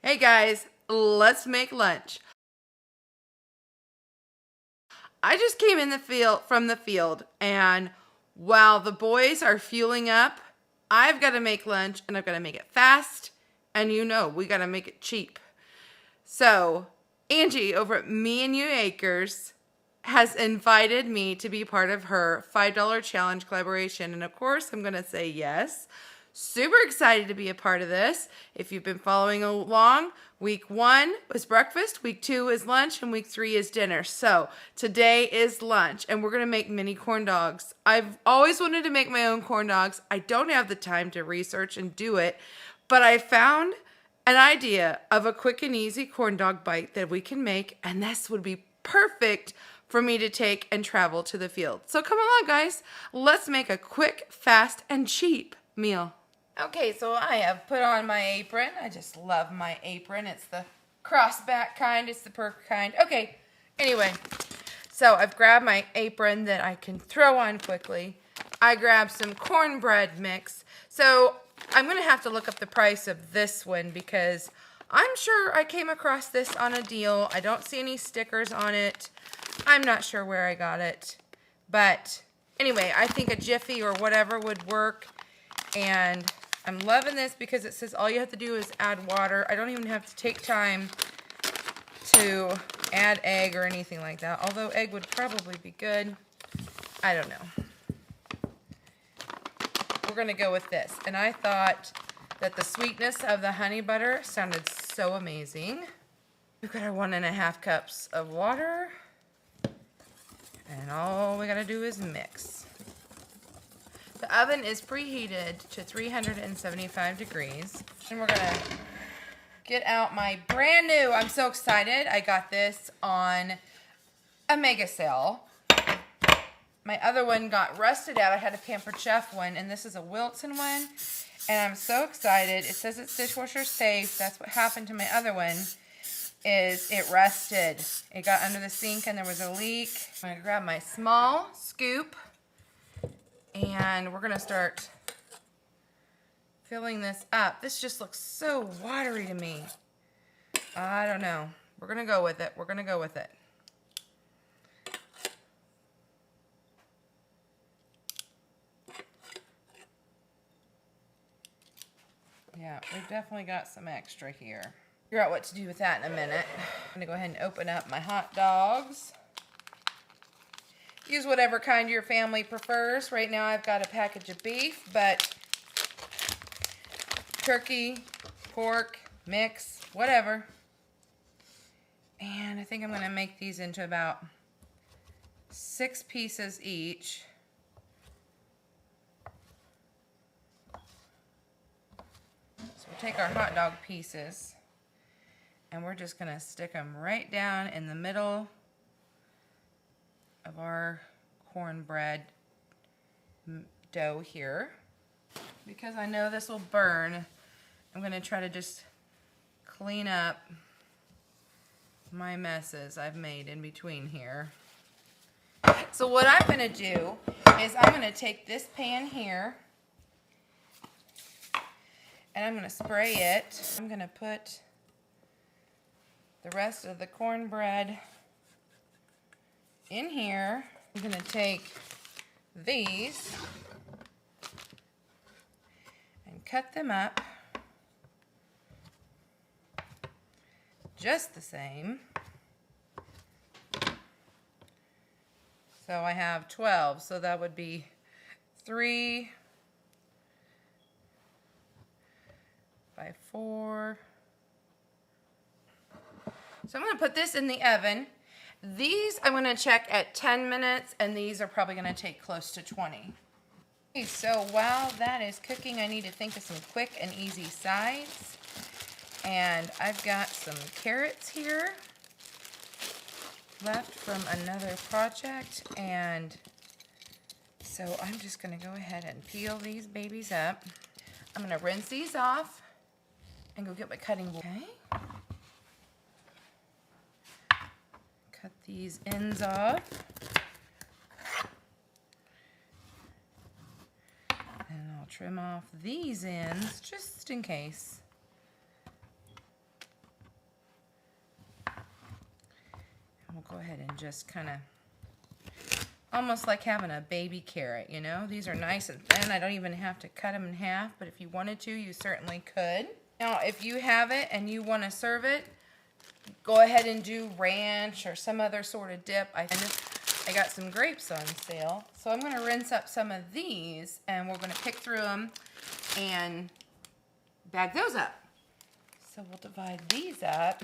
Hey guys, let's make lunch. I just came in the field from the field, and while the boys are fueling up, I've got to make lunch, and I've got to make it fast, and we got to make it cheap. So Angie over at Me and You Acres has invited me to be part of her $5 challenge collaboration, and of course I'm going to say yes. Super excited to be a part of this. If you've been following along, week 1 was breakfast, week 2 is lunch, and week 3 is dinner. So today is lunch, and we're going to make mini corn dogs. I've always wanted to make my own corn dogs. I don't have the time to research and do it, but I found an idea of a quick and easy corn dog bite that we can make, and this would be perfect for me to take and travel to the field. So come along, guys. Let's make a quick, fast, and cheap meal. Okay, so I have put on my apron. I just love my apron. It's the crossback kind. It's the perk kind. Okay, anyway, so I've grabbed my apron that I can throw on quickly. I grabbed some cornbread mix. So I'm going to have to look up the price of this one because I'm sure I came across this on a deal. I don't see any stickers on it. I'm not sure where I got it. But anyway, I think a Jiffy or whatever would work. And I'm loving this because it says all you have to do is add water. I don't even have to take time to add egg or anything like that. Although egg would probably be good. I don't know. We're going to go with this. And I thought that the sweetness of the honey butter sounded so amazing. We've got our 1.5 cups of water. And all we got to do is mix. The oven is preheated to 375 degrees. And we're going to get out my brand new, I'm so excited. I got this on a mega sale. My other one got rusted out. I had a Pampered Chef one, and this is a Wilton one. And I'm so excited. It says it's dishwasher safe. That's what happened to my other one, is it rusted. It got under the sink and there was a leak. I'm going to grab my small scoop. And we're going to start filling this up. This just looks so watery to me. I don't know. We're going to go with it. We're going to go with it. Yeah, we've definitely got some extra here. Figure out what to do with that in a minute. I'm going to go ahead and open up my hot dogs. Use whatever kind your family prefers. Right now I've got a package of beef, but turkey, pork, mix, whatever. And I think I'm going to make these into about 6 pieces each. So we'll take our hot dog pieces and we're just going to stick them right down in the middle of our cornbread dough here. Because I know this will burn, I'm going to try to just clean up my messes I've made in between here. So what I'm going to do is I'm going to take this pan here and I'm going to spray it. I'm going to put the rest of the cornbread in here. I'm going to take these and cut them up just the same. So I have 12, so that would be 3 by 4. So I'm going to put this in the oven. These I'm going to check at 10 minutes, and these are probably going to take close to 20. Okay, so while that is cooking, I need to think of some quick and easy sides. And I've got some carrots here left from another project, and so I'm just going to go ahead and peel these babies up. I'm going to rinse these off and go get my cutting board. Okay. Cut these ends off. And I'll trim off these ends just in case. we'll go ahead and just kind of, almost like having a baby carrot, you know? These are nice and thin. I don't even have to cut them in half, but if you wanted to, you certainly could. Now, if you have it and you want to serve it, go ahead and do ranch or some other sort of dip. I got some grapes on sale, so I'm going to rinse up some of these, and we're going to pick through them and bag those up. So we'll divide these up.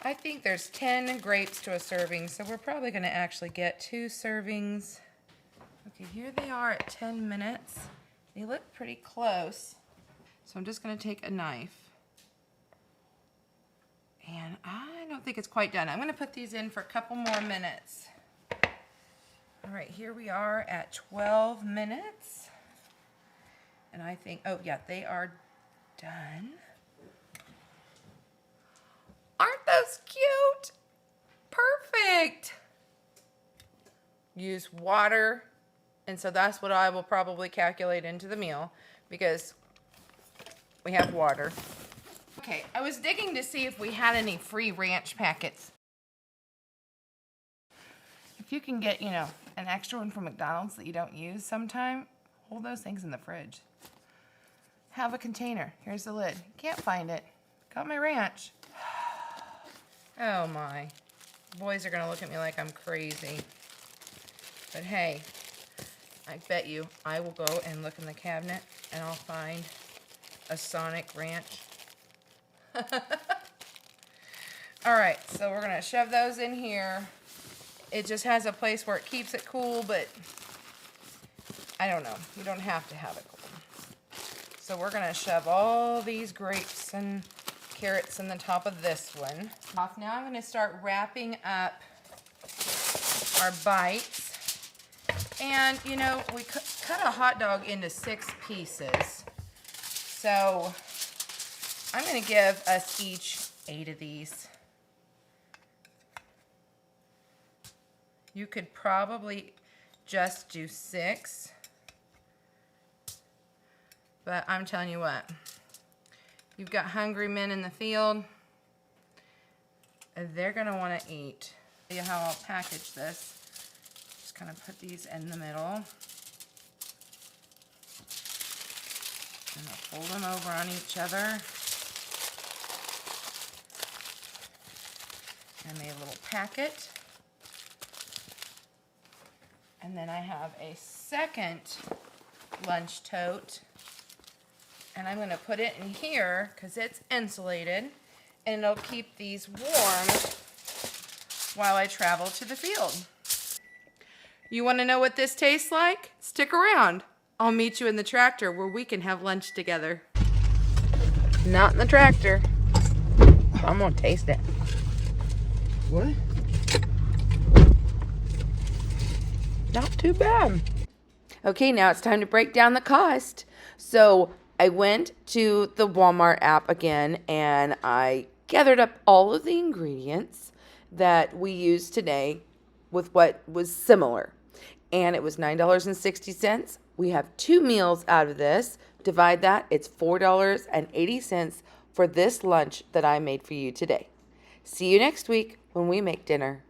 I think there's 10 grapes to a serving, so we're probably going to actually get 2 servings. Okay, here they are at 10 minutes. They look pretty close. So I'm just going to take a knife. And I don't think it's quite done. I'm going to put these in for a couple more minutes. All right, here we are at 12 minutes. And I think, oh yeah, they are done. Aren't those cute? Perfect. Use water. And so that's what I will probably calculate into the meal because we have water. Okay, I was digging to see if we had any free ranch packets. If you can get, you know, an extra one from McDonald's that you don't use sometime, hold those things in the fridge. Have a container. Here's the lid. Can't find it. Got my ranch. Oh my. Boys are gonna look at me like I'm crazy. But hey, I bet you I will go and look in the cabinet and I'll find a Sonic ranch. Alright, so we're going to shove those in here. It just has a place where it keeps it cool, but I don't know. You don't have to have it cool. So we're going to shove all these grapes and carrots in the top of this one. Now I'm going to start wrapping up our bites. And, you know, we cut a hot dog into 6 pieces. So I'm going to give us each 8 of these. You could probably just do 6. But I'm telling you what, you've got hungry men in the field, and they're going to want to eat. See how I'll package this. Just kind of put these in the middle. And I'll fold them over on each other. I made a little packet. And then I have a second lunch tote. And I'm going to put it in here because it's insulated. And it'll keep these warm while I travel to the field. You want to know what this tastes like? Stick around. I'll meet you in the tractor where we can have lunch together. Not in the tractor. I'm going to taste it. What? Not too bad. Okay, now it's time to break down the cost. So I went to the Walmart app again and I gathered up all of the ingredients that we used today with what was similar. And it was $9.60. We have 2 meals out of this. Divide that, it's $4.80 for this lunch that I made for you today. See you next week when we make dinner.